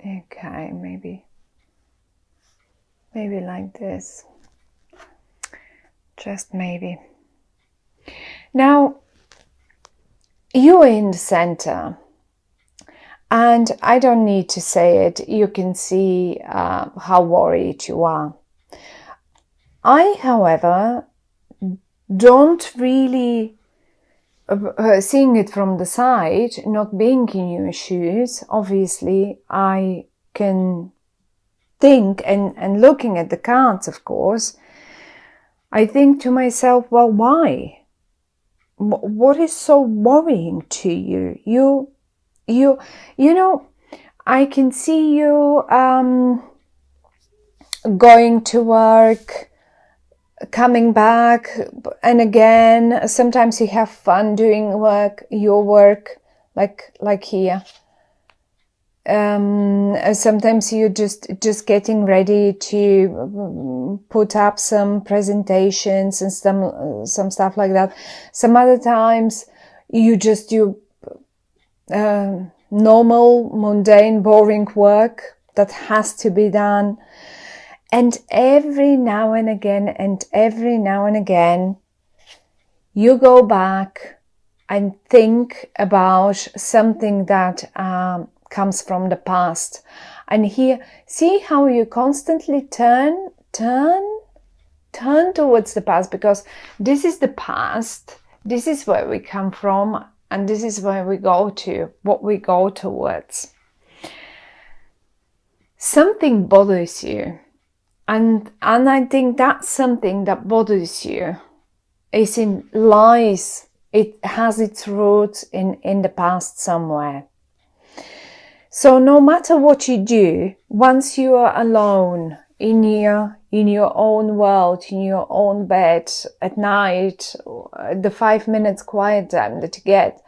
Okay, maybe like this. Just maybe. Now, you're in the center. And I don't need to say it. You can see how worried you are. I, however, don't really, seeing it from the side, not being in your shoes, obviously, I can think, and looking at the cards, of course, I think to myself, well, why? What is so worrying to you? You know, I can see you going to work, coming back, and again, sometimes you have fun doing your work, like here. Sometimes you're just getting ready to put up some presentations and some stuff like that. Some other times you just do normal, mundane, boring work that has to be done. And every now and again, you go back and think about something that comes from the past. And here, see how you constantly turn towards the past, because this is the past, this is where we come from, and this is where we go to, what we go towards. Something bothers you, and I think that something that bothers you lies, it has its roots in the past somewhere. So no matter what you do, once you are alone in your own world, in your own bed at night, the 5 minutes quiet time that you get,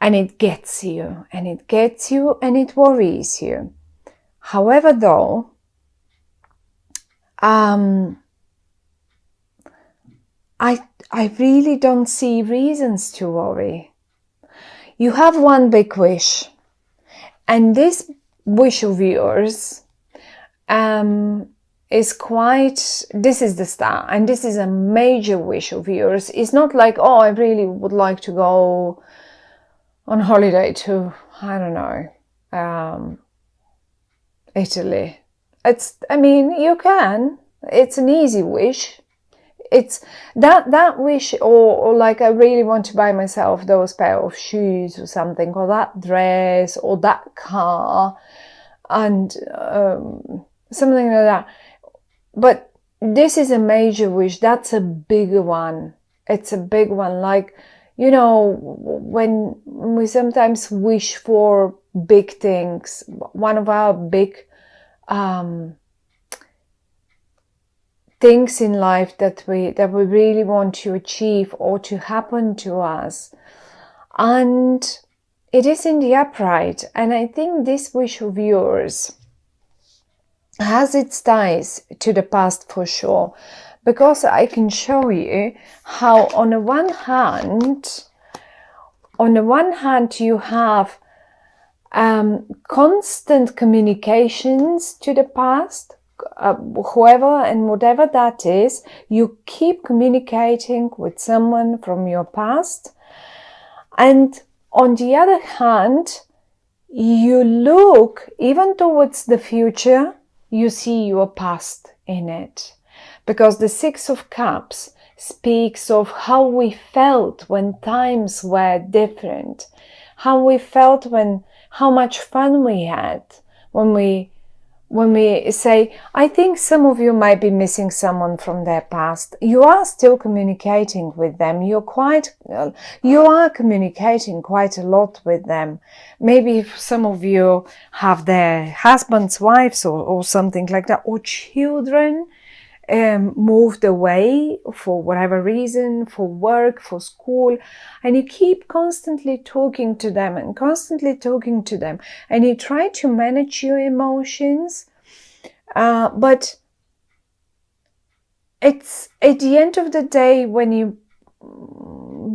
and it gets you, and it worries you. However, though, I really don't see reasons to worry. You have one big wish. And this wish of yours is this is the star, and this is a major wish of yours. It's not like, oh, I really would like to go on holiday to, I don't know, Italy. You can. It's an easy wish. It's that wish, or like, I really want to buy myself those pair of shoes or something, or that dress, or that car, and something like that. But this is a major wish. That's a bigger one. It's a big one. Like, when we sometimes wish for big things, one of our big things in life that we really want to achieve or to happen to us, and it is in the upright. And I think this wish of yours has its ties to the past for sure, because I can show you how on the one hand you have constant communications to the past. Whoever and whatever that is, you keep communicating with someone from your past. And on the other hand, you look even towards the future, you see your past in it. Because the Six of Cups speaks of how we felt when times were different, how we felt how much fun we had when we say, I think some of you might be missing someone from their past. You are still communicating with them. You are communicating quite a lot with them. Maybe some of you have their husbands, wives, or something like that, or children moved away for whatever reason, for work, for school, and you keep constantly talking to them, and you try to manage your emotions, but it's at the end of the day, when you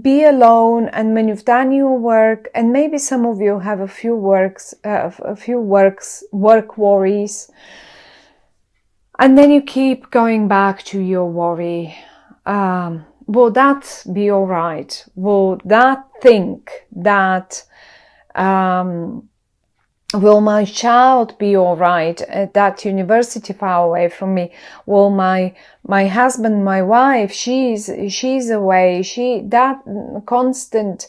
be alone, and when you've done your work, and maybe some of you have a few work worries, and then you keep going back to your worry. Will that be all right? Will that think that, will my child be all right at that university far away from me? Will my husband, my wife, she's away, that constant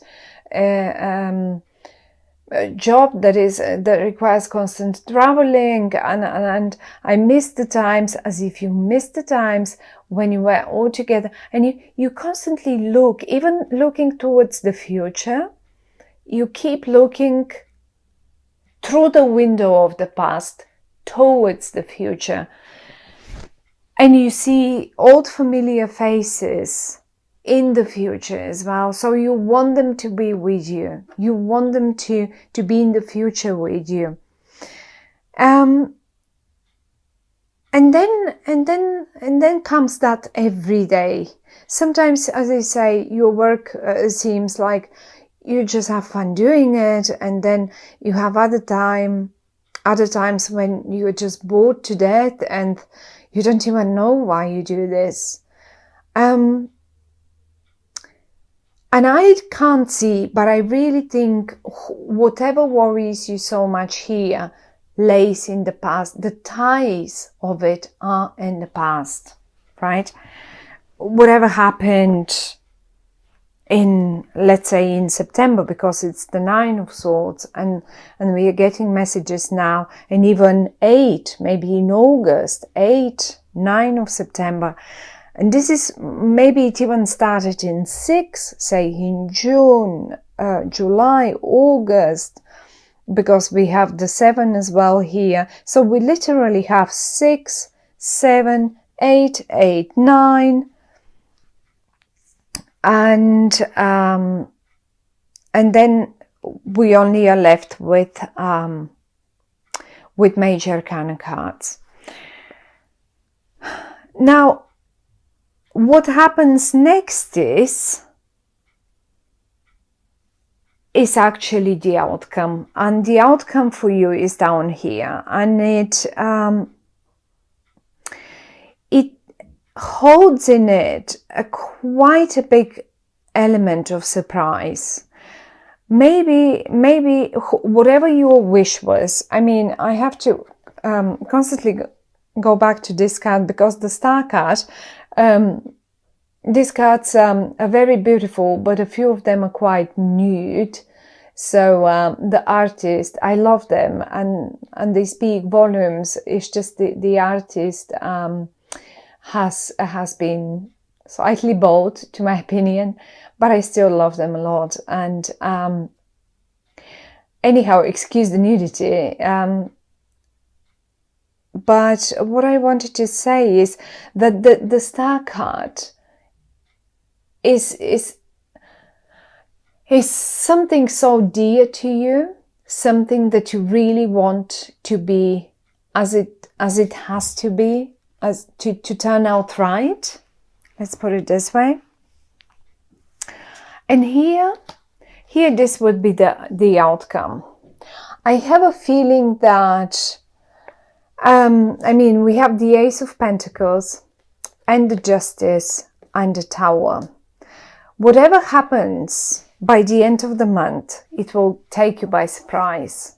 job that requires constant traveling, and I miss the times, as if you miss the times when you were all together, and you constantly look, even looking towards the future, you keep looking through the window of the past towards the future, and you see old familiar faces in the future as well. So you want them to be with you. You want them to be in the future with you. And then comes that every day. Sometimes, as I say, your work seems like you just have fun doing it, and then you have other times when you're just bored to death and you don't even know why you do this. And I can't see, but I really think whatever worries you so much here lays in the past. The ties of it are in the past, right? Whatever happened let's say in September, because it's the 9 of Swords, and we are getting messages now, and even 8, maybe in August, 8, 9 of September. And this is, maybe it even started in 6, say in June, July, August, because we have the 7 as well here. So we literally have 6, 7, 8, 8, 9, and then we only are left with Major Arcana cards. Now, what happens next is actually the outcome, and the outcome for you is down here, and it holds in it quite a big element of surprise. Maybe whatever your wish was. I mean, I have to constantly go back to this card, because the Star card, these cards are very beautiful, but a few of them are quite nude. So the artist, I love them, and they speak volumes. It's just the artist has been slightly bold, to my opinion, but I still love them a lot. And anyhow, excuse the nudity. But what I wanted to say is that the Star card is something so dear to you, something that you really want to be as it has to be, as to turn out right. Let's put it this way. And here this would be the outcome. I have a feeling that I mean, we have the Ace of Pentacles and the Justice and the Tower. Whatever happens by the end of the month, it will take you by surprise,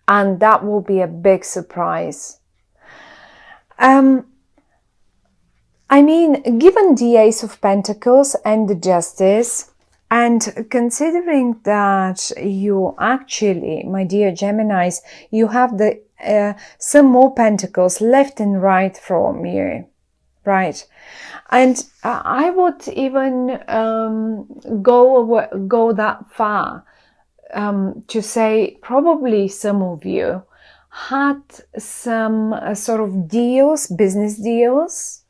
and that will be a big surprise. I mean, given the Ace of Pentacles and the Justice, and considering that you actually, my dear Geminis, you have some more Pentacles left and right from you, right? And I would even go that far to say probably some of you had some sort of deals, business deals,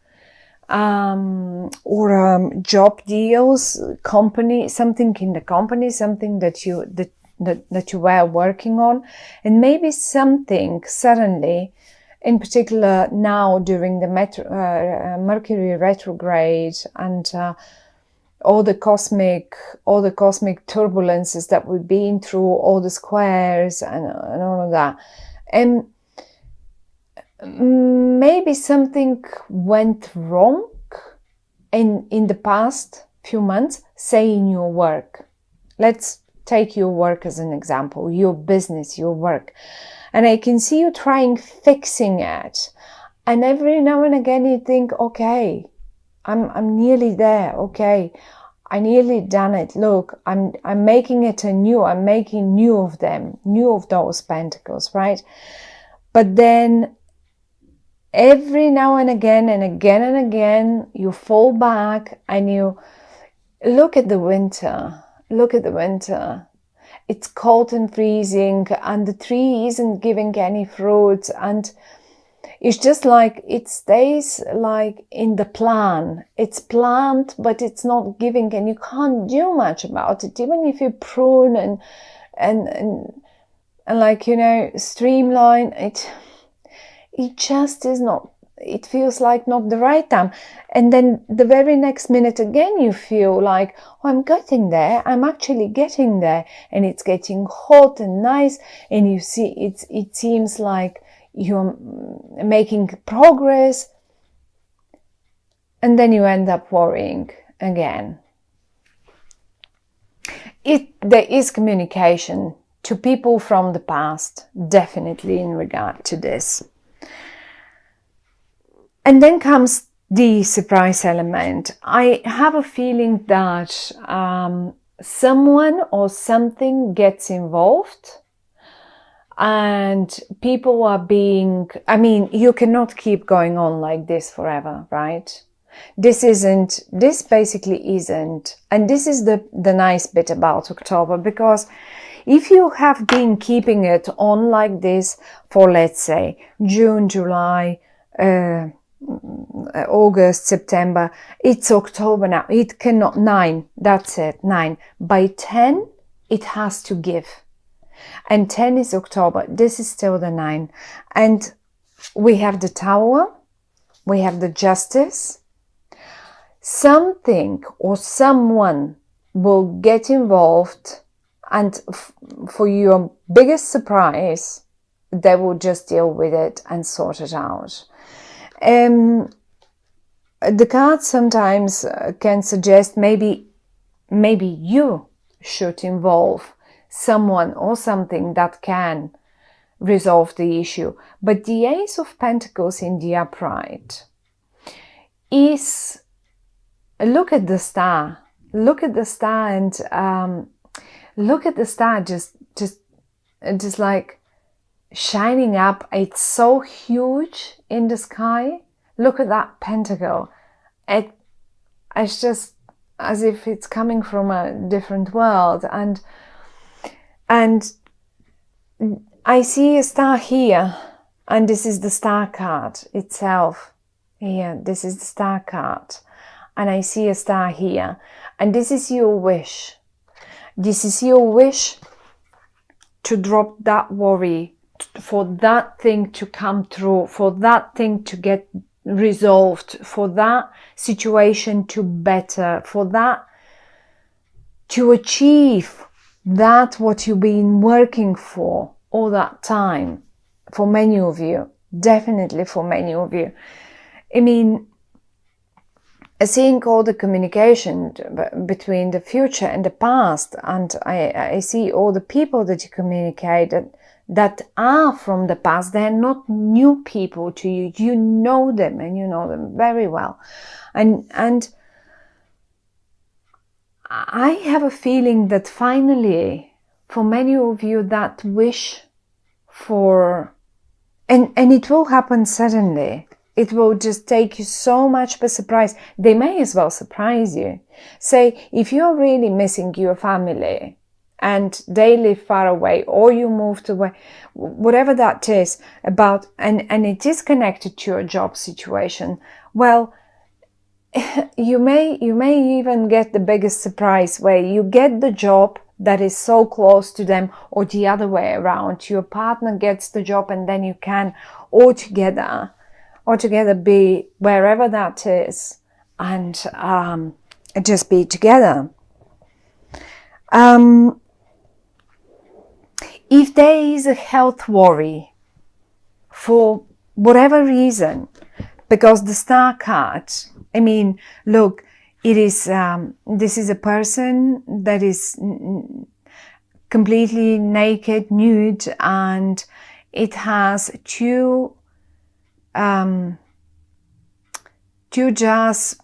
or job deals, company, something in the company, something that you were working on, and maybe something suddenly, in particular now during the Mercury retrograde, and all the cosmic turbulences that we've been through, all the squares and all of that. And maybe something went wrong in the past few months, say in your work. Let's take your work as an example, your business, your work. And I can see you trying fixing it. And every now and again you think, okay, I'm nearly there. Okay, I nearly done it. Look, I'm making it anew. I'm making new of them, new of those pentacles, right? But then every now and again and again and again, you fall back and you look at the winter. Look at the winter. It's cold and freezing and the tree isn't giving any fruits, and it's just like it stays like in the plan. It's planned, but it's not giving, and you can't do much about it. Even if you prune and like, you know, streamline it, it just is not, it feels like not the right time. And then the very next minute again, you feel like, oh, I'm getting there. I'm actually getting there. And it's getting hot and nice. And you see, it seems like you're making progress. And then you end up worrying again. There is communication to people from the past, definitely in regard to this. And then comes the surprise element. I have a feeling that someone or something gets involved and people are being, I mean, you cannot keep going on like this forever, right? This basically isn't. And this is the nice bit about October, because if you have been keeping it on like this for, let's say, June, July, August, September, it's October now. It cannot, 9, that's it, 9. By 10, it has to give. And 10 is October. This is still the 9. And we have the Tower, we have the Justice. Something or someone will get involved, and for your biggest surprise, they will just deal with it and sort it out. The cards sometimes can suggest maybe you should involve someone or something that can resolve the issue. But the Ace of Pentacles in the upright is, look at the star. Look at the star and look at the star just like shining up. It's so huge in the sky. Look at that pentacle. It's just as if it's coming from a different world. And I see a star here, and this is the star card itself. Here, this is the star card. And I see a star here. And this is your wish. This is your wish to drop that worry, for that thing to come through, for that thing to get resolved, for that situation to better, for that to achieve that what you've been working for all that time. For many of you, definitely for many of you. I mean, seeing all the communication between the future and the past, and I see all the people that you communicate that are from the past. They're not new people to you. You know them, and you know them very well. And I have a feeling that finally, for many of you, that wish for, and it will happen suddenly. It will just take you so much by surprise. They may as well surprise you. Say, if you're really missing your family and they live far away, or you moved away, whatever that is about, and it is connected to your job situation, well, you may even get the biggest surprise where you get the job that is so close to them, or the other way around. Your partner gets the job, and then you can altogether be wherever that is, and just be together. If there is a health worry for whatever reason, because the Star card, I mean, look, it is this is a person that is completely naked, nude, and it has two jars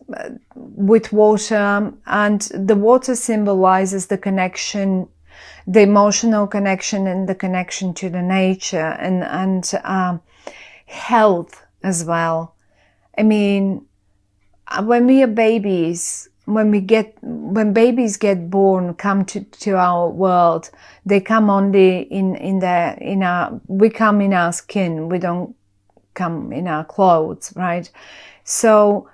with water, and the water symbolizes the connection, the emotional connection, and the connection to the nature, and health as well. I mean, when we are babies, when babies get born, come to our world, they come only we come in our skin. We don't come in our clothes, right? So,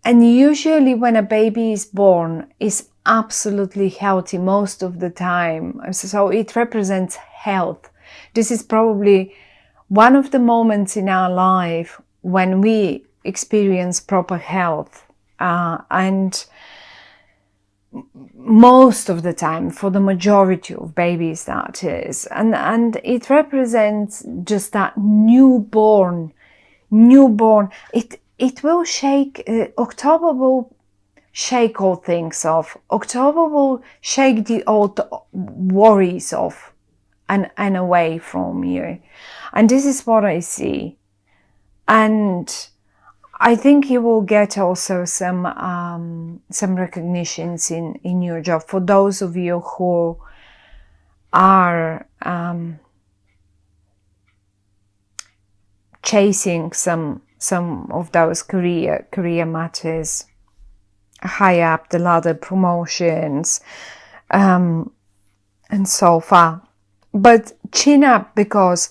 and usually when a baby is born, is absolutely healthy most of the time. So it represents health. This is probably one of the moments in our life when we experience proper health, and most of the time, for the majority of babies, that is, and it represents just that newborn. It will shake. October will shake all things off. October will shake the old worries off and away from you. And this is what I see. And I think you will get also some recognitions in your job. For those of you who are chasing some of those career matters, high up the ladder, promotions, and so far. But chin up, because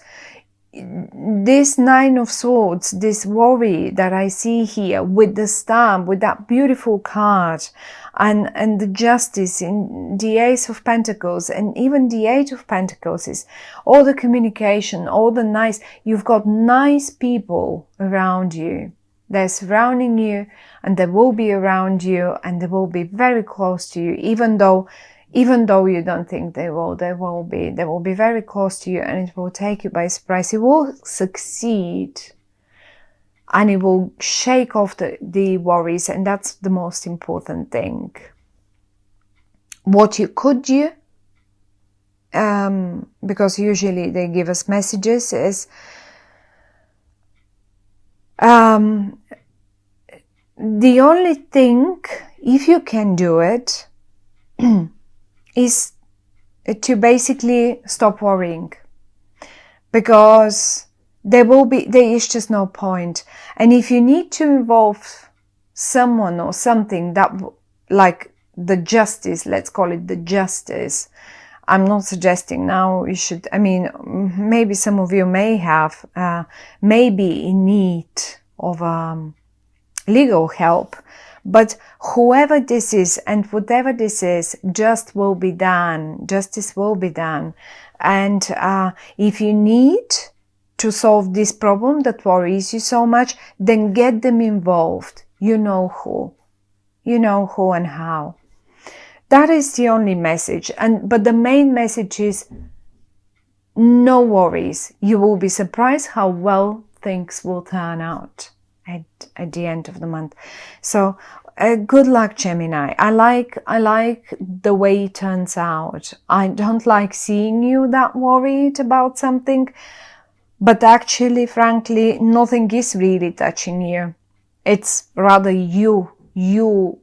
this Nine of Swords, this worry that I see here with the Star, with that beautiful card, and the Justice in the Ace of Pentacles, and even the Eight of Pentacles, is all the communication, all the nice, you've got nice people around you. They're surrounding you, and they will be around you, and they will be very close to you, even though you don't think they will be very close to you, and it will take you by surprise. It will succeed, and it will shake off the worries, and that's the most important thing. What you could do, because usually they give us messages, is the only thing, if you can do it, is to basically stop worrying, because there is just no point. And if you need to involve someone or something that, like the Justice, let's call it the Justice, I'm not suggesting now you should, I mean, maybe some of you may have, maybe in need of legal help, but whoever this is and whatever this is, justice will be done. And if you need to solve this problem that worries you so much, then get them involved. You know who and how. That is the only message. But the main message is no worries. You will be surprised how well things will turn out at the end of the month. So good luck, Gemini. I like the way it turns out. I don't like seeing you that worried about something, but actually, frankly, nothing is really touching you. It's rather you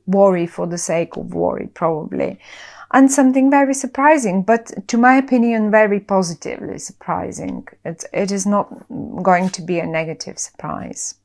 worry for the sake of worry, probably. And something very surprising, but to my opinion, very positively surprising. It is not going to be a negative surprise.